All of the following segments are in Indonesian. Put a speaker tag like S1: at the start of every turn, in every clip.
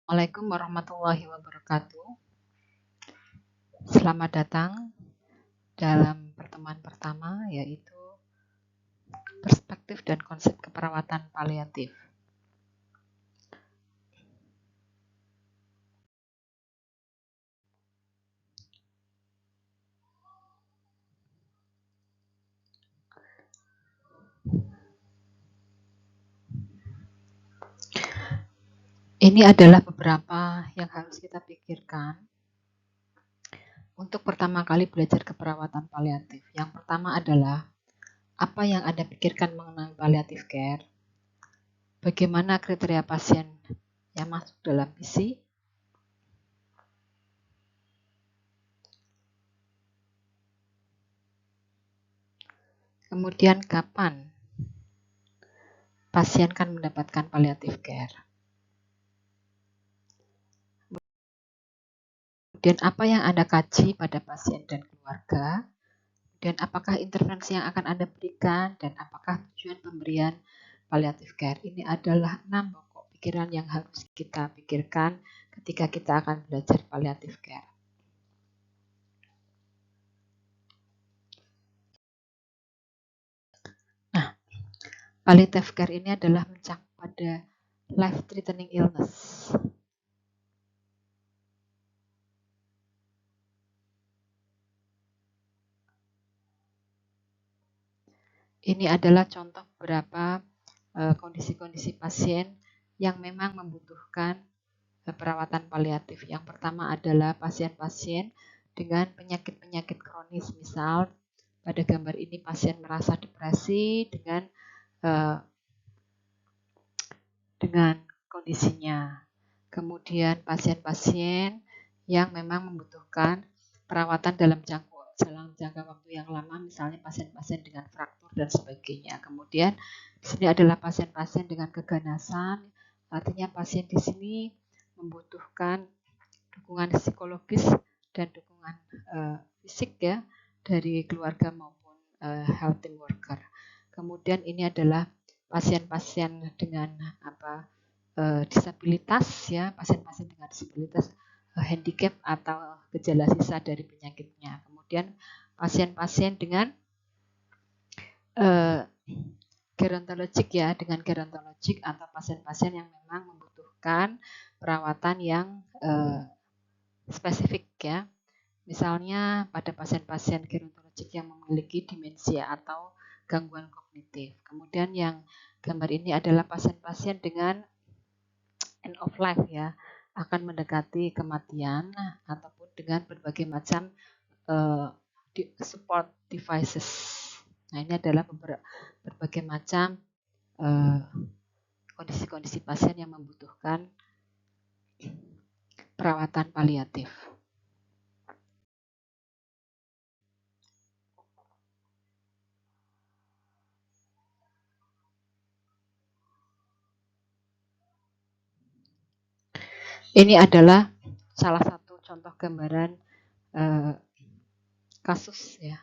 S1: Assalamualaikum warahmatullahi wabarakatuh. Selamat datang dalam pertemuan pertama, yaitu perspektif dan konsep keperawatan paliatif. Ini adalah beberapa yang harus kita pikirkan untuk pertama kali belajar keperawatan paliatif. Yang pertama adalah apa yang Anda pikirkan mengenai palliative care, bagaimana kriteria pasien yang masuk dalam visi, kemudian kapan pasien akan mendapatkan palliative care. Kemudian apa yang Anda kaji pada pasien dan keluarga, dan apakah intervensi yang akan Anda berikan, dan apakah tujuan pemberian palliative care. Ini adalah 6 pokok pikiran yang harus kita pikirkan ketika kita akan belajar palliative care. Nah, palliative care ini adalah mencakup pada life-threatening illness. Ini adalah contoh beberapa kondisi-kondisi pasien yang memang membutuhkan perawatan paliatif. Yang pertama adalah pasien-pasien dengan penyakit-penyakit kronis. Misal pada gambar ini pasien merasa depresi dengan kondisinya. Kemudian pasien-pasien yang memang membutuhkan perawatan dalam jangka waktu yang lama, misalnya pasien-pasien dengan fraktur dan sebagainya. Kemudian di sini adalah pasien-pasien dengan keganasan, artinya pasien di sini membutuhkan dukungan psikologis dan dukungan fisik ya dari keluarga maupun health worker. Kemudian ini adalah pasien-pasien dengan disabilitas ya, pasien-pasien dengan disabilitas, handicap atau gejala sisa dari penyakitnya. Kemudian pasien-pasien dengan gerontologik ya, dengan gerontologik atau pasien-pasien yang memang membutuhkan perawatan yang spesifik ya. Misalnya pada pasien-pasien gerontologik yang memiliki demensia atau gangguan kognitif. Kemudian yang gambar ini adalah pasien-pasien dengan end of life ya, akan mendekati kematian ataupun dengan berbagai macam support devices. Nah, ini adalah berbagai macam kondisi-kondisi pasien yang membutuhkan perawatan paliatif. Ini adalah salah satu contoh gambaran kasus ya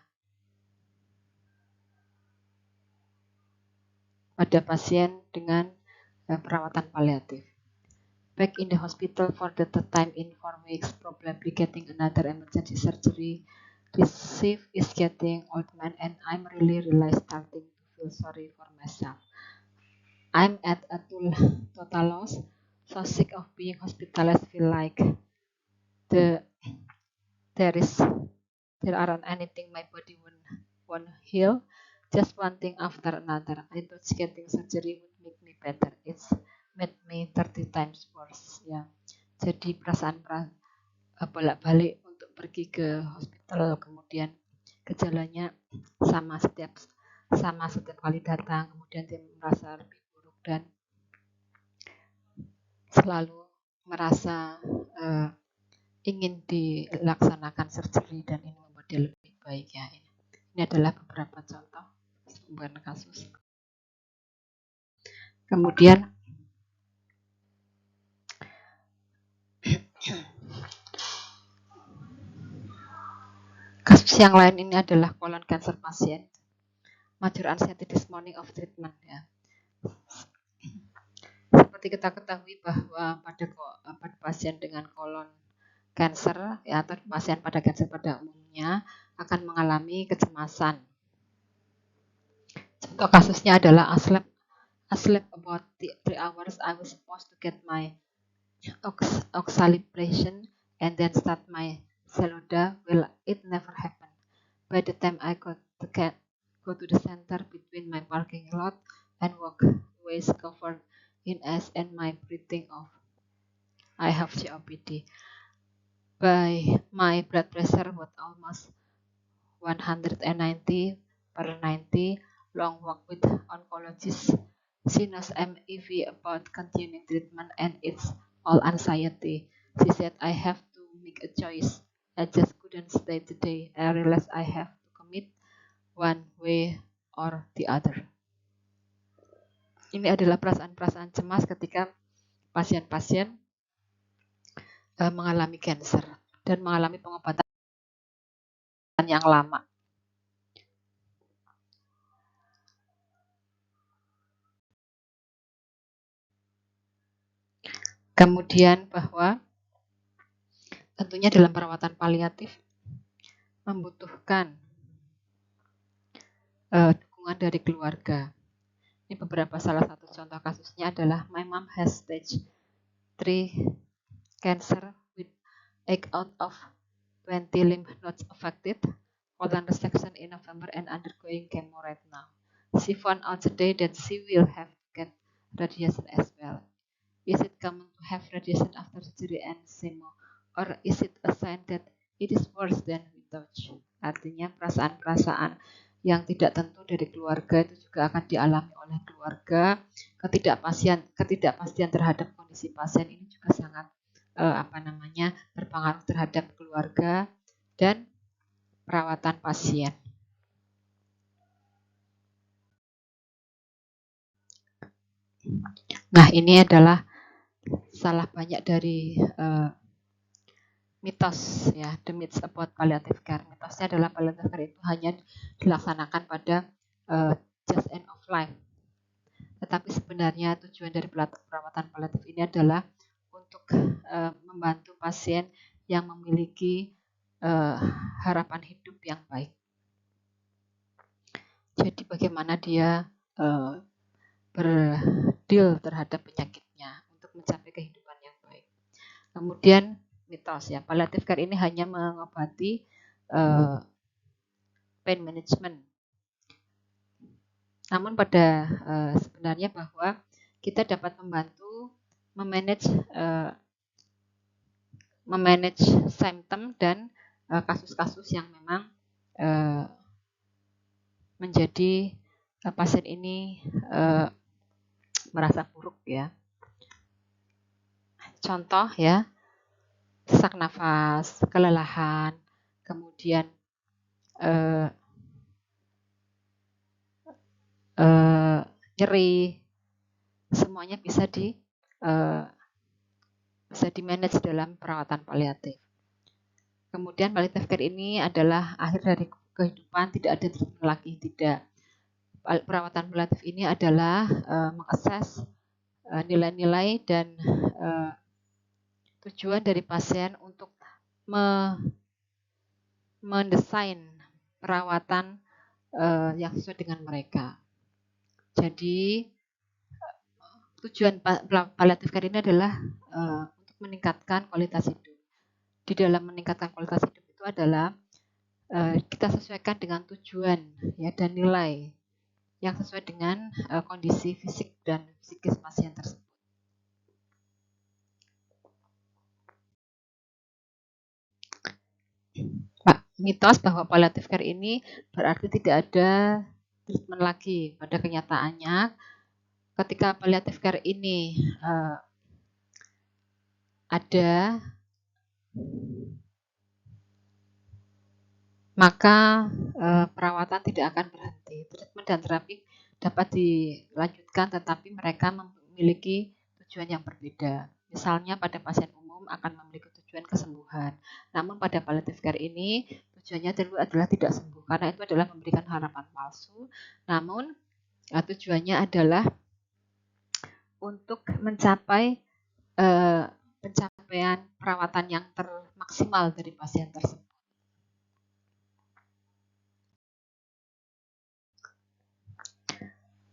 S1: pada pasien dengan perawatan paliatif. Back in the hospital for the third time in 4 weeks, probably getting another emergency surgery. This is getting old man, and I'm really starting to feel sorry for myself. I'm at a total loss, so sick of being hospitalized, feel like there aren't anything my body won't heal, just one thing after another. I thought getting surgery would make me better. It's made me 30 times worse. Ya, jadi perasaan bolak-balik untuk pergi ke hospital, kemudian gejalanya sama setiap kali datang, kemudian dia merasa lebih buruk dan selalu merasa ingin dilaksanakan surgery dan ini membuat dia lebih baik ya. Ini adalah beberapa contoh sumber kasus. Kemudian kasus yang lain ini adalah colon cancer pasien, major anxiety this morning of treatment ya. seperti kita ketahui bahwa pada pasien dengan kolon cancer ya, atau pasien pada cancer pada umumnya akan mengalami kecemasan. Contoh kasusnya adalah I slept about 3 hours. I was supposed to get my oxalipration and then start my Xeloda. Well, it never happened. By the time I go to the center between my parking lot and walkways covered in ice and my breathing off, I have COPD. My blood pressure was almost 190 per 90. Long walk with oncologist. She knows I'm iffy about continuing treatment and it's all anxiety. She said I have to make a choice. I just couldn't stay today. I realized I have to commit one way or the other. Ini adalah perasaan-perasaan cemas ketika pasien-pasien mengalami cancer dan mengalami pengobatan yang lama. Kemudian bahwa tentunya dalam perawatan paliatif membutuhkan dukungan dari keluarga. Ini beberapa salah satu contoh kasusnya adalah my mom has stage 3 cancer with 8 out of 20 lymph nodes affected, colon resection in November and undergoing chemo right now. She found out today that she will have to get radiation as well. Is it common to have radiation after surgery and chemo? Or is it a sign that it is worse than we thought? Artinya perasaan-perasaan yang tidak tentu dari keluarga itu juga akan dialami oleh keluarga. Ketidakpastian terhadap kondisi pasien ini juga sangat berpengaruh terhadap keluarga dan perawatan pasien. Nah, ini adalah salah banyak dari mitos ya, the myths about palliative care. Mitosnya adalah palliative care itu hanya dilaksanakan pada just end of life. Tetapi sebenarnya tujuan dari perawatan paliatif ini adalah untuk membantu pasien yang memiliki harapan hidup yang baik. Jadi bagaimana dia berdeal terhadap penyakitnya untuk mencapai kehidupan yang baik. Kemudian mitos ya, palliative care ini hanya mengobati pain management. Namun pada sebenarnya bahwa kita dapat membantu memanage symptom dan kasus-kasus yang memang menjadi pasien ini merasa buruk ya. Contoh ya, sesak nafas, kelelahan, kemudian nyeri, semuanya bisa di-manage dalam perawatan paliatif. Kemudian palliative care ini adalah akhir dari kehidupan, tidak ada treatment lagi, tidak. Perawatan paliatif ini adalah mengakses nilai-nilai dan tujuan dari pasien untuk mendesain perawatan yang sesuai dengan mereka. Jadi tujuan palliative care ini adalah untuk meningkatkan kualitas hidup. Di dalam meningkatkan kualitas hidup itu adalah kita sesuaikan dengan tujuan ya dan nilai yang sesuai dengan kondisi fisik dan psikis pasien tersebut. Mitos bahwa palliative care ini berarti tidak ada treatment lagi. Pada kenyataannya, ketika palliative care ini ada, maka perawatan tidak akan berhenti. Treatment dan terapi dapat dilanjutkan, tetapi mereka memiliki tujuan yang berbeda. Misalnya pada pasien umum akan memiliki tujuan kesembuhan. Namun pada palliative care ini tujuannya adalah tidak sembuh, karena itu adalah memberikan harapan palsu. Namun tujuannya adalah untuk mencapai pencapaian perawatan yang termaksimal dari pasien tersebut.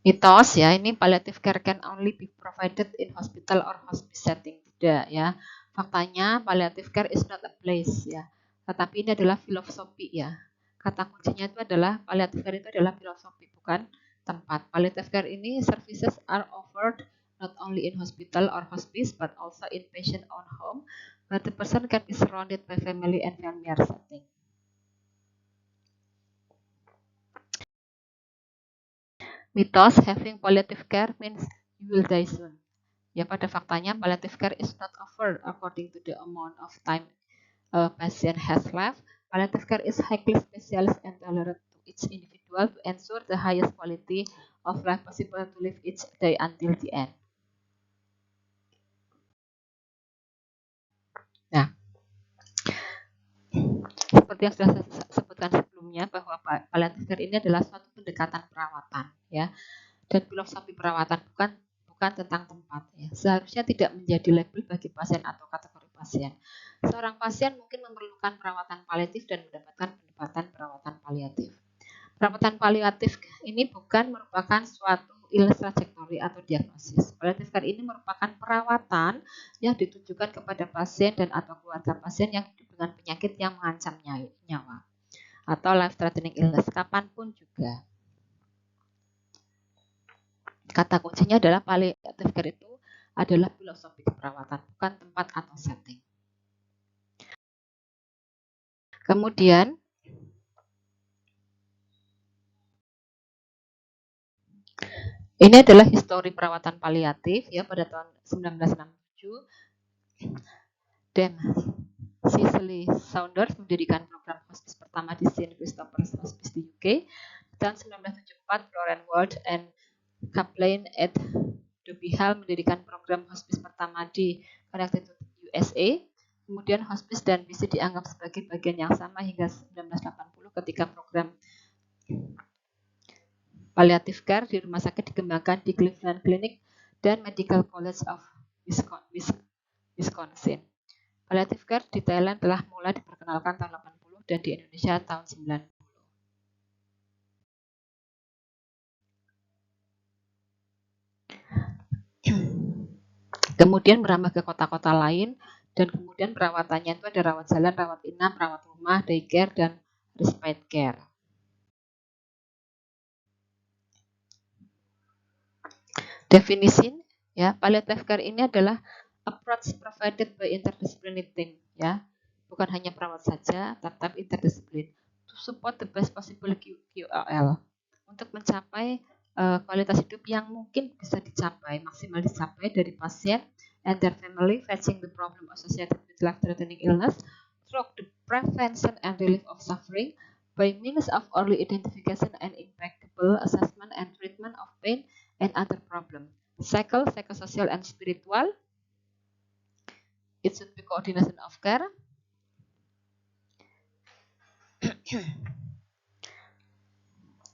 S1: Mitos ya, ini palliative care can only be provided in hospital or hospice setting. Tidak ya. Faktanya palliative care is not a place ya. Tetapi ini adalah filosofi ya. Kata kuncinya itu adalah palliative care itu adalah filosofi, bukan tempat. Palliative care ini services are offered not only in hospital or hospice but also in patient own home, but the person can be surrounded by family and familiar setting. Mitos having palliative care means you will die soon. Ya, pada faktanya palliative care is not offered according to the amount of time a patient has left. Palliative care is highly specialized and tailored to each individual to ensure the highest quality of life possible to live each day until the end. Nah, seperti yang sudah saya sebutkan sebelumnya bahwa palliative care ini adalah suatu pendekatan perawatan ya, dan filosofi perawatan bukan tentang tempat ya. Seharusnya tidak menjadi label bagi pasien atau kategori pasien. Seorang pasien mungkin memerlukan perawatan paliatif dan mendapatkan pendapatan perawatan paliatif. Perawatan paliatif ini bukan merupakan suatu illness trajectory atau diagnosis. Palliative care ini merupakan perawatan yang ditujukan kepada pasien dan atau keluarga pasien yang hidup dengan penyakit yang mengancam nyawa atau life threatening illness kapanpun juga. Kata kuncinya adalah palliative care itu adalah filosofi keperawatan, bukan tempat atau setting. Kemudian, ini adalah histori perawatan paliatif ya pada tahun 1967. Dan Cicely Saunders mendirikan program hospice pertama di St. Christopher's Hospice di UK. Tahun 1974, Florence Ward and Kathleen at Dobie Hall mendirikan program hospice pertama di Connecticut, USA. Kemudian hospice dan visi dianggap sebagai bagian yang sama hingga 1980 ketika program palliative care di rumah sakit dikembangkan di Cleveland Clinic dan Medical College of Wisconsin. Palliative care di Thailand telah mulai diperkenalkan tahun 80 dan di Indonesia tahun 90. Kemudian merambah ke kota-kota lain dan kemudian perawatannya itu ada rawat jalan, rawat inap, rawat rumah, daycare, dan respite care. Definisi ya, palliative care ini adalah approach provided by interdisciplinary team ya, bukan hanya perawat saja, tetapi interdisiplin to support the best possible QOL untuk mencapai kualitas hidup yang mungkin bisa dicapai, maksimal dicapai dari pasien and their family facing the problem associated with life-threatening illness through the prevention and relief of suffering by means of early identification and impeccable assessment and treatment of pain and other problems. Psychosocial and spiritual. It should be coordination of care.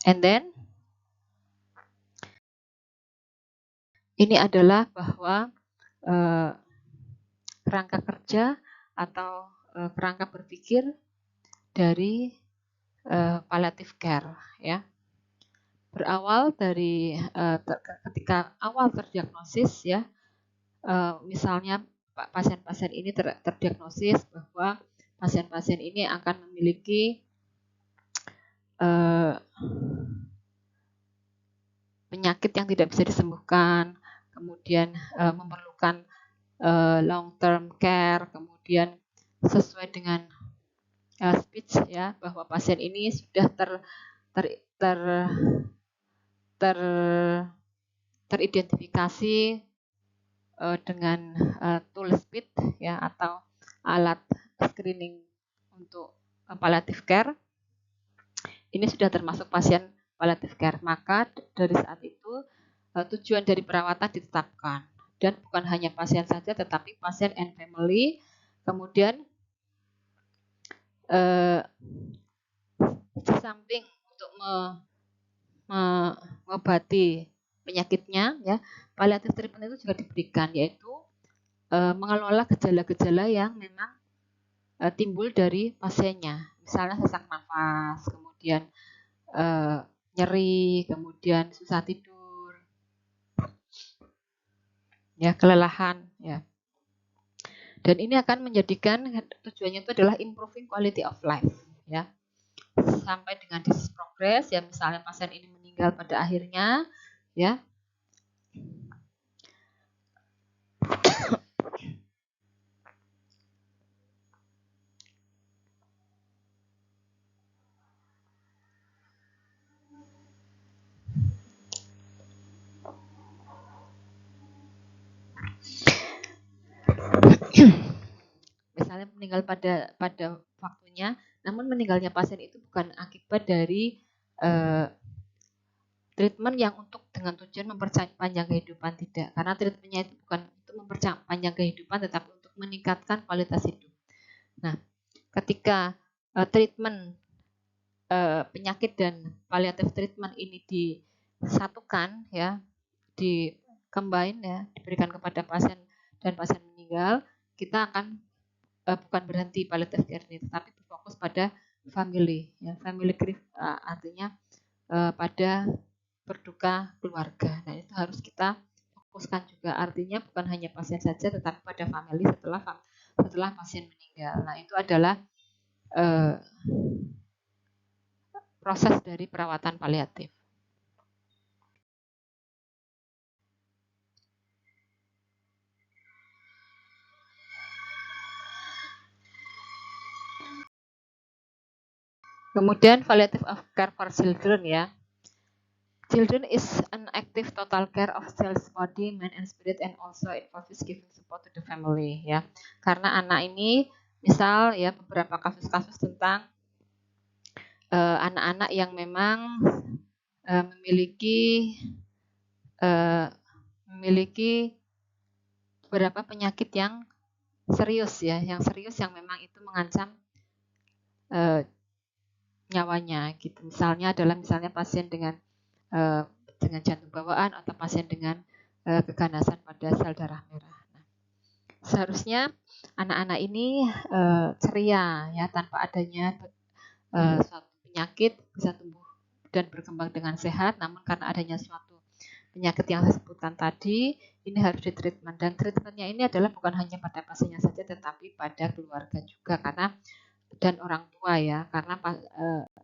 S1: And then ini adalah bahwa kerangka kerja atau kerangka berpikir dari palliative care ya. Berawal dari ketika awal terdiagnosis ya, misalnya pasien-pasien ini terdiagnosis bahwa pasien-pasien ini akan memiliki penyakit yang tidak bisa disembuhkan, kemudian memerlukan long term care, kemudian sesuai dengan speech ya, bahwa pasien ini sudah teridentifikasi dengan tool speed ya atau alat screening untuk palliative care. Ini sudah termasuk pasien palliative care. Maka dari saat itu tujuan dari perawatan ditetapkan dan bukan hanya pasien saja tetapi pasien and family. Kemudian di samping untuk mengobati penyakitnya, ya, palliative treatment itu juga diberikan, yaitu mengelola gejala-gejala yang memang timbul dari pasiennya, misalnya sesak nafas, kemudian nyeri, kemudian susah tidur, ya, kelelahan, ya. Dan ini akan menjadikan tujuannya itu adalah improving quality of life, ya, sampai dengan disease progress, ya, misalnya pasien ini meninggal pada akhirnya, ya. Misalnya meninggal pada waktunya, namun meninggalnya pasien itu bukan akibat dari treatment yang untuk dengan tujuan memperpanjang kehidupan, tidak, karena treatmentnya itu bukan untuk memperpanjang kehidupan, tetapi untuk meningkatkan kualitas hidup. Nah, ketika treatment penyakit dan palliative treatment ini disatukan, ya, combine, ya, diberikan kepada pasien dan pasien meninggal, kita akan bukan berhenti palliative care ini, tetapi berfokus pada family, ya, family grief, artinya pada berduka keluarga. Nah, itu harus kita fokuskan juga, artinya bukan hanya pasien saja, tetapi pada family setelah pasien meninggal. Nah, itu adalah proses dari perawatan paliatif. Kemudian palliative care for children, ya. Children is an active total care of child's body, mind, and spirit, and also involves giving support to the family, ya. Karena anak ini, misal, ya, beberapa kasus-kasus tentang anak-anak yang memang memiliki beberapa penyakit yang serius, ya, yang memang itu mengancam nyawanya, gitu. Misalnya pasien dengan jantung bawaan atau pasien dengan keganasan pada sel darah merah. Nah, seharusnya anak-anak ini ceria, ya, tanpa adanya suatu penyakit, bisa tumbuh dan berkembang dengan sehat. Namun karena adanya suatu penyakit yang saya sebutkan tadi, ini harus ditreatment, dan treatmentnya ini adalah bukan hanya pada pasiennya saja, tetapi pada keluarga juga, dan orang tua, ya, karena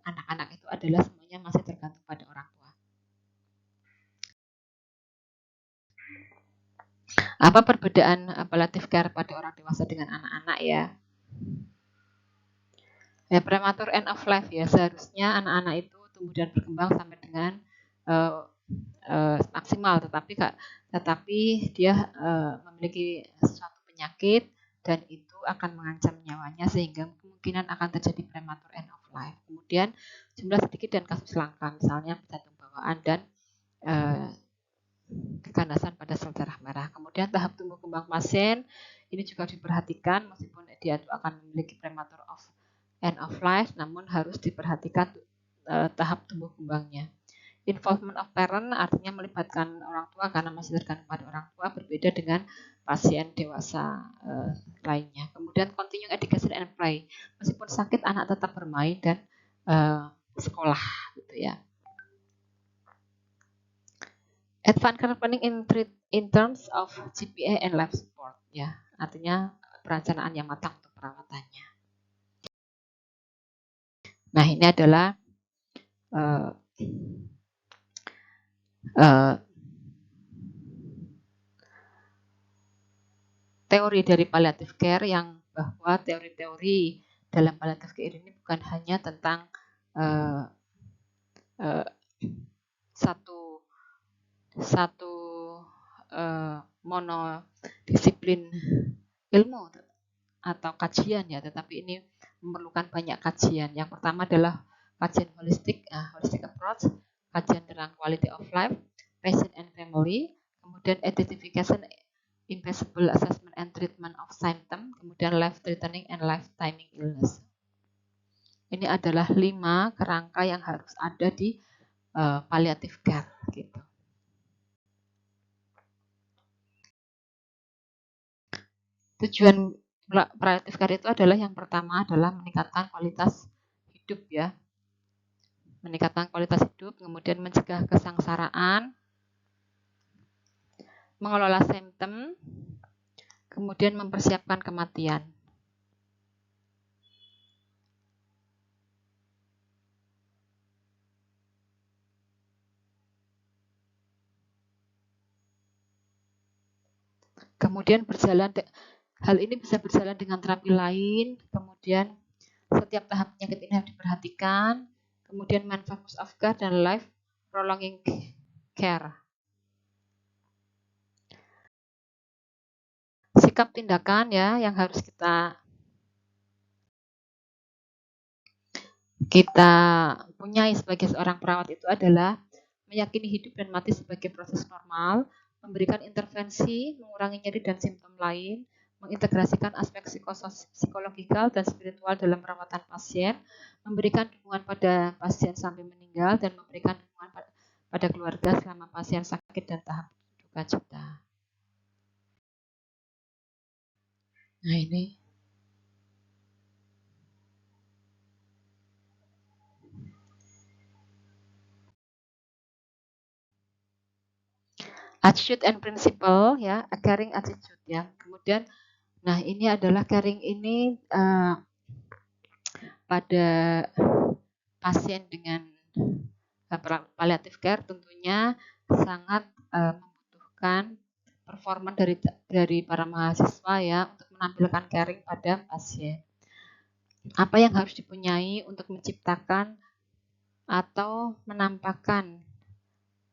S1: anak-anak itu adalah semuanya masih tergantung pada orang tua. Apa perbedaan palliative care pada orang dewasa dengan anak-anak, ya? Ya, prematur end of life, ya, seharusnya anak-anak itu tumbuh dan berkembang sampai dengan maksimal, tetapi dia memiliki suatu penyakit dan itu akan mengancam nyawanya, sehingga kemungkinan akan terjadi prematur end of life. Kemudian jumlah sedikit dan kasus langka, misalnya jantung bawaan dan keganasan pada sel darah merah. Kemudian tahap tumbuh kembang pasien ini juga diperhatikan, meskipun dia itu akan memiliki prematur end of life, namun harus diperhatikan tahap tumbuh kembangnya. Involvement of parent artinya melibatkan orang tua karena masih tergantung pada orang tua, berbeda dengan pasien dewasa lainnya. Kemudian continuing education and play, meskipun sakit anak tetap bermain dan sekolah, gitu, ya. Advanced care planning in terms of GPA and life support, ya, artinya perencanaan yang matang untuk perawatannya. Nah, ini adalah teori dari palliative care, yang bahwa teori-teori dalam palliative care ini bukan hanya tentang satu monodisiplin ilmu atau kajian, ya, tetapi ini memerlukan banyak kajian. Yang pertama adalah kajian holistic approach, kajian tentang quality of life, patient and family, kemudian identification, invisible assessment and treatment of symptom, kemudian life threatening and life timing illness. Ini adalah 5 kerangka yang harus ada di palliative care, gitu. Tujuan palliative care itu adalah yang pertama adalah meningkatkan kualitas hidup ya. Meningkatkan kualitas hidup, kemudian mencegah kesengsaraan, mengelola simptom, kemudian mempersiapkan kematian. Kemudian hal ini bisa berjalan dengan terapi lain, kemudian setiap tahap penyakit ini harus diperhatikan, kemudian main focus of care dan life prolonging care. Sikap tindakan ya yang harus kita punyai sebagai seorang perawat itu adalah meyakini hidup dan mati sebagai proses normal, memberikan intervensi, mengurangi nyeri dan simptom lain, mengintegrasikan aspek psikologikal dan spiritual dalam perawatan pasien, memberikan dukungan pada pasien sampai meninggal, dan memberikan dukungan pada keluarga selama pasien sakit dan tahap duka cita. Nah ini. Attitude and principle ya, a caring attitude ya. Kemudian, nah ini adalah caring ini pada pasien dengan palliative care tentunya sangat membutuhkan performa dari para mahasiswa ya untuk menampilkan caring pada pasien. Apa yang harus dipunyai untuk menciptakan atau menampakkan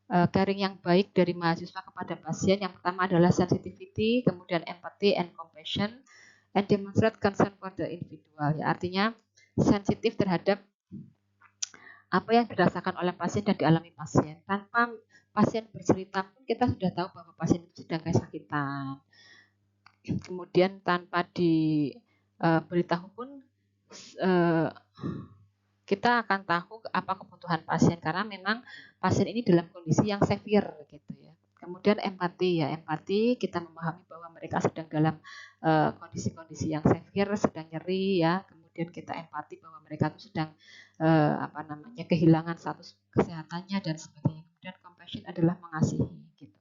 S1: caring yang baik dari mahasiswa kepada pasien? Yang pertama adalah sensitivity, kemudian empathy and compassion, and demonstrate concern for the individual. Ya, artinya sensitif terhadap apa yang dirasakan oleh pasien dan dialami pasien. Tanpa pasien bercerita pun kita sudah tahu bahwa pasien itu sedang kesakitan. Kemudian tanpa diberitahu pun kita akan tahu apa kebutuhan pasien karena memang pasien ini dalam kondisi yang severe gitu ya. Kemudian empati ya, empati kita memahami bahwa mereka sedang dalam kondisi-kondisi yang severe, sedang nyeri ya. Kemudian kita empati bahwa mereka itu sedang kehilangan status kesehatannya dan sebagainya. Kemudian compassion adalah mengasihi gitu.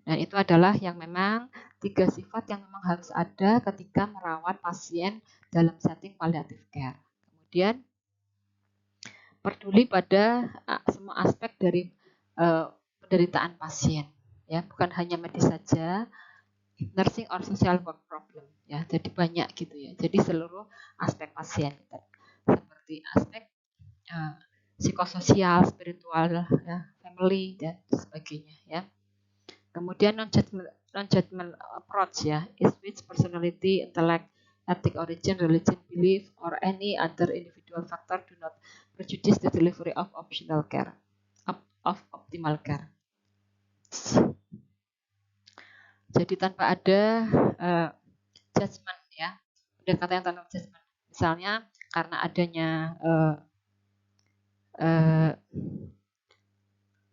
S1: Dan itu adalah yang memang 3 sifat yang memang harus ada ketika merawat pasien dalam setting palliative care. Kemudian peduli pada semua aspek dari penderitaan pasien ya, bukan hanya medis saja, nursing or social work problem ya, jadi banyak gitu ya, jadi seluruh aspek pasien seperti aspek psikososial, spiritual ya, family dan sebagainya ya. Kemudian non-judgment approach ya, is which personality, intellect, ethnic origin, religion, belief, or any other individual factor do not prejudice the delivery of optional care, of optimal care. Jadi tanpa ada judgment ya, pendekatan yang tanpa judgment. Misalnya karena adanya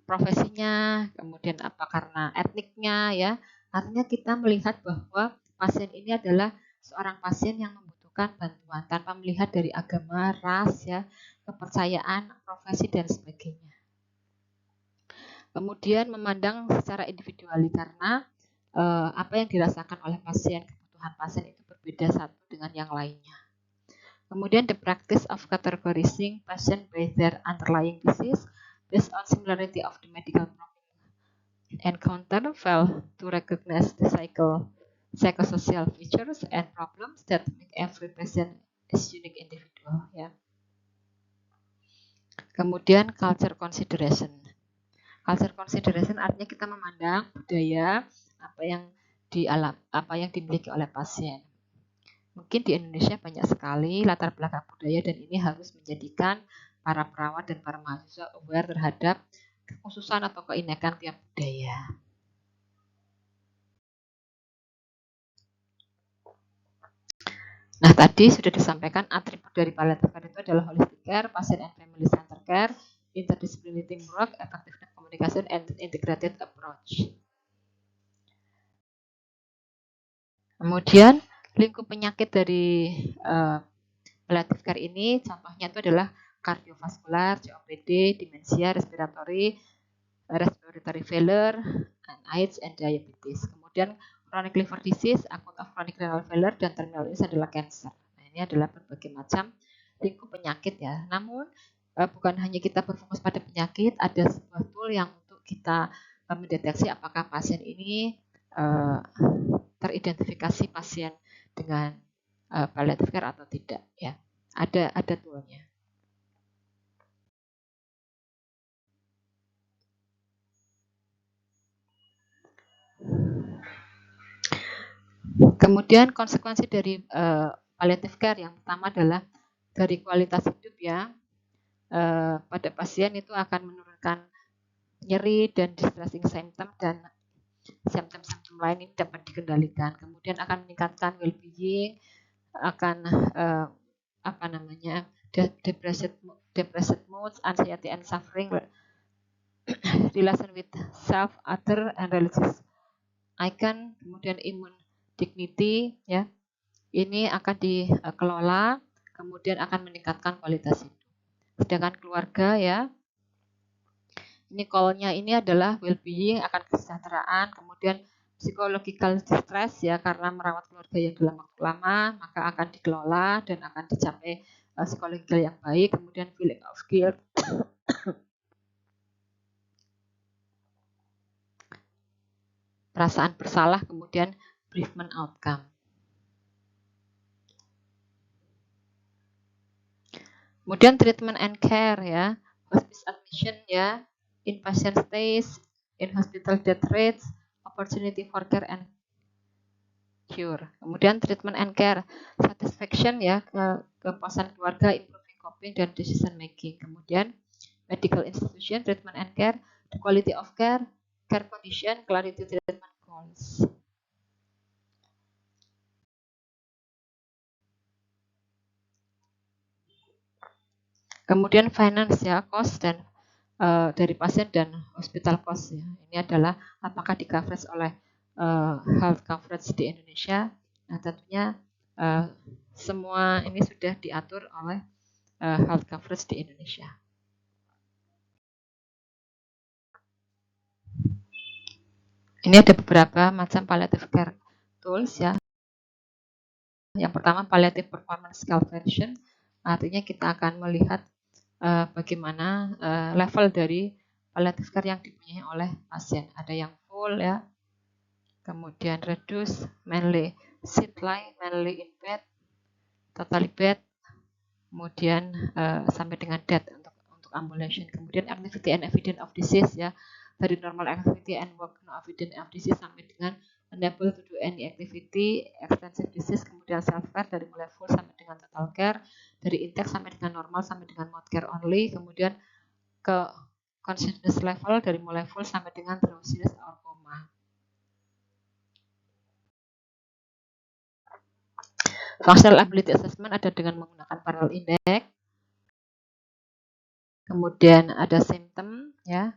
S1: profesinya, kemudian apa karena etniknya ya. Artinya kita melihat bahwa pasien ini adalah seorang pasien yang membutuhkan bantuan tanpa melihat dari agama, ras ya, kepercayaan, profesi dan sebagainya. Kemudian memandang secara individuali karena apa yang dirasakan oleh pasien, kebutuhan pasien itu berbeda satu dengan yang lainnya. Kemudian the practice of categorizing patient by their underlying disease based on similarity of the medical problem encounter fail to recognize the psychosocial features and problems that make every patient is unique individual ya. Kemudian culture consideration. Culture consideration artinya kita memandang budaya apa yang dimiliki oleh pasien. Mungkin di Indonesia banyak sekali latar belakang budaya dan ini harus menjadikan para perawat dan para mahasiswa aware terhadap kekhususan atau keunikan tiap budaya. Nah, tadi sudah disampaikan atribut dari palliative care itu adalah holistic care, patient and family center care, interdisciplinary teamwork, effective communication, and integrated approach. Kemudian lingkup penyakit dari palliative care ini contohnya itu adalah kardiovaskular, COPD, demensia, respiratory failure, and AIDS, and diabetes. Kemudian chronic liver disease, acute of chronic renal failure, dan terminal illness adalah cancer. Nah, ini adalah berbagai macam lingkup penyakit ya. Namun bukan hanya kita berfokus pada penyakit, ada sebuah tool yang untuk kita mendeteksi apakah pasien ini teridentifikasi pasien dengan palliative care atau tidak ya. Ada toolnya. Kemudian konsekuensi dari palliative care yang pertama adalah dari kualitas hidup ya. Pada pasien itu akan menurunkan nyeri dan distressing symptom dan simptom-simptom lain ini dapat dikendalikan. Kemudian akan meningkatkan well-being, akan depressed moods, anxiety and suffering, relation with self, other, and religious icon, kemudian immune dignity ya. Ini akan dikelola, kemudian akan meningkatkan kualitas hidup. Sedangkan keluarga ya, ini call-nya ini adalah well-being, akan kesejahteraan, kemudian psychological distress ya, karena merawat keluarga yang dalam waktu lama, maka akan dikelola dan akan dicapai psikologi yang baik, kemudian feeling of guilt, perasaan bersalah, kemudian bereavement outcome. Kemudian treatment and care ya, hospice admission ya, inpatient stays, in hospital death rates, opportunity for care and cure. Kemudian treatment and care, satisfaction ya, kepuasan keluarga, improving coping dan decision making. Kemudian medical institution, treatment and care, the quality of care, care condition, clarity treatment goals. Kemudian finance ya, cost dan dari pasien dan hospital cost ya. Ini adalah apakah di coverage oleh health coverage di Indonesia. Nah, tentunya semua ini sudah diatur oleh health coverage di Indonesia. Ini ada beberapa macam palliative care tools ya. Yang pertama palliative performance scale version, artinya kita akan melihat bagaimana level dari palliative care yang dipunyai oleh pasien. Ada yang full ya, kemudian reduce, mainly sit lie, mainly in bed, totally bed, kemudian sampai dengan death untuk ambulation. Kemudian activity and evidence of disease ya, dari normal activity and work no evidence of disease sampai dengan unable to do any activity, extensive disease, kemudian self care dari mulai full sampai dengan total care, dari intake sampai dengan normal sampai dengan mode care only, kemudian ke consciousness level dari mulai full sampai dengan drowsiness or coma. Functional ability assessment ada dengan menggunakan Parallel Index. Kemudian ada symptom ya.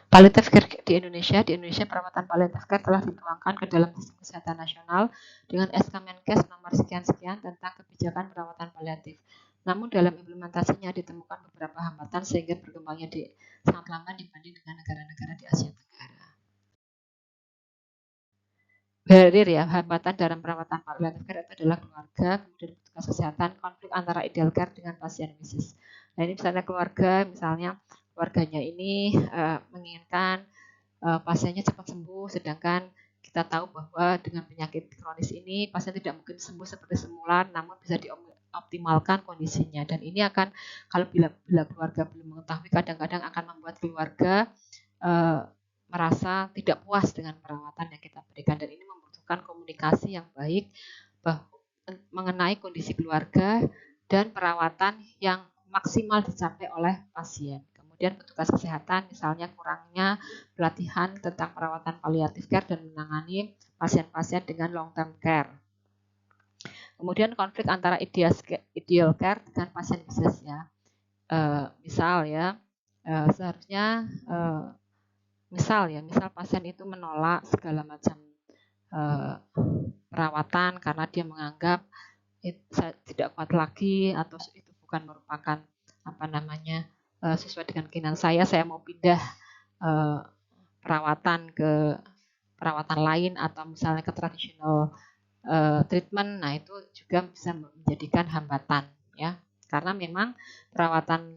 S1: Palliative care di Indonesia perawatan palliative care telah dituangkan ke dalam Sistem Kesehatan Nasional dengan SK Menkes nomor sekian-sekian tentang kebijakan perawatan paliatif. Namun dalam implementasinya ditemukan beberapa hambatan sehingga berkembangnya sangat lamban dibanding dengan negara-negara di Asia Tenggara. Barrier ya, hambatan dalam perawatan palliative care itu adalah keluarga, kemudian petugas kesehatan, konflik antara ideal care dengan pasien misalnya. Nah ini misalnya keluarganya ini menginginkan pasiennya cepat sembuh, sedangkan kita tahu bahwa dengan penyakit kronis ini pasien tidak mungkin sembuh seperti semula, namun bisa dioptimalkan kondisinya. Dan ini akan kalau bila keluarga belum mengetahui, kadang-kadang akan membuat keluarga merasa tidak puas dengan perawatan yang kita berikan. Dan ini membutuhkan komunikasi yang baik mengenai kondisi keluarga dan perawatan yang maksimal dicapai oleh pasien. Kemudian petugas kesehatan misalnya kurangnya pelatihan tentang perawatan palliative care dan menangani pasien-pasien dengan long term care. Kemudian konflik antara ideal care dengan pasien bisnis ya. Misal ya, seharusnya misal pasien itu menolak segala macam perawatan karena dia menganggap saya tidak kuat lagi atau itu bukan merupakan sesuai dengan keinginan saya mau pindah perawatan ke perawatan lain atau misalnya ke tradisional treatment. Nah, itu juga bisa menjadikan hambatan ya. Karena memang perawatan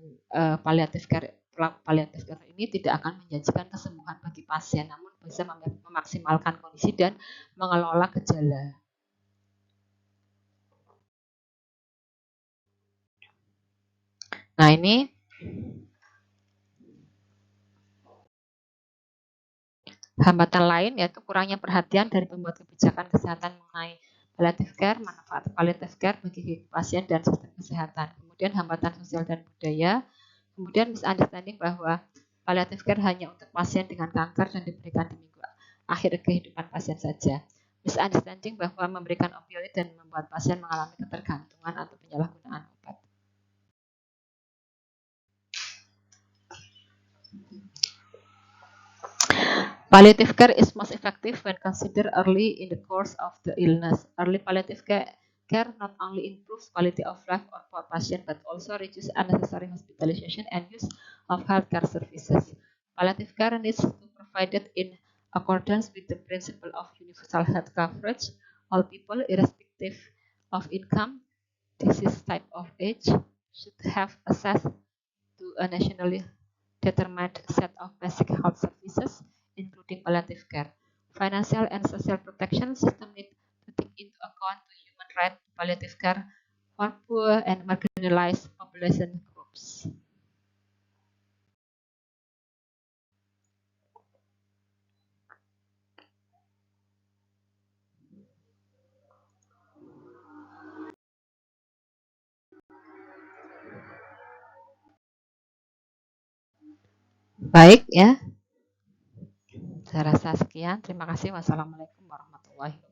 S1: palliative care ini tidak akan menjanjikan kesembuhan bagi pasien, namun bisa memaksimalkan kondisi dan mengelola gejala. Nah, ini hambatan lain yaitu kurangnya perhatian dari pembuat kebijakan kesehatan mengenai palliative care, manfaat palliative care bagi pasien dan sistem kesehatan. Kemudian hambatan sosial dan budaya. Kemudian misunderstanding bahwa palliative care hanya untuk pasien dengan kanker dan diberikan di minggu akhir kehidupan pasien saja. Misunderstanding bahwa memberikan opioid dan membuat pasien mengalami ketergantungan atau penyalahgunaan obat. Palliative care is most effective when considered early in the course of the illness. Early palliative care not only improves quality of life for patient but also reduces unnecessary hospitalization and use of healthcare services. Palliative care needs to be provided in accordance with the principle of universal health coverage. All people, irrespective of income, disease type of age, should have access to a nationally determined set of basic health services, including palliative care. Financial and social protection system need to take into account the human right to palliative care for poor and marginalized population groups. Baik ya, saya rasa sekian. Terima kasih. Wassalamualaikum warahmatullahi wabarakatuh.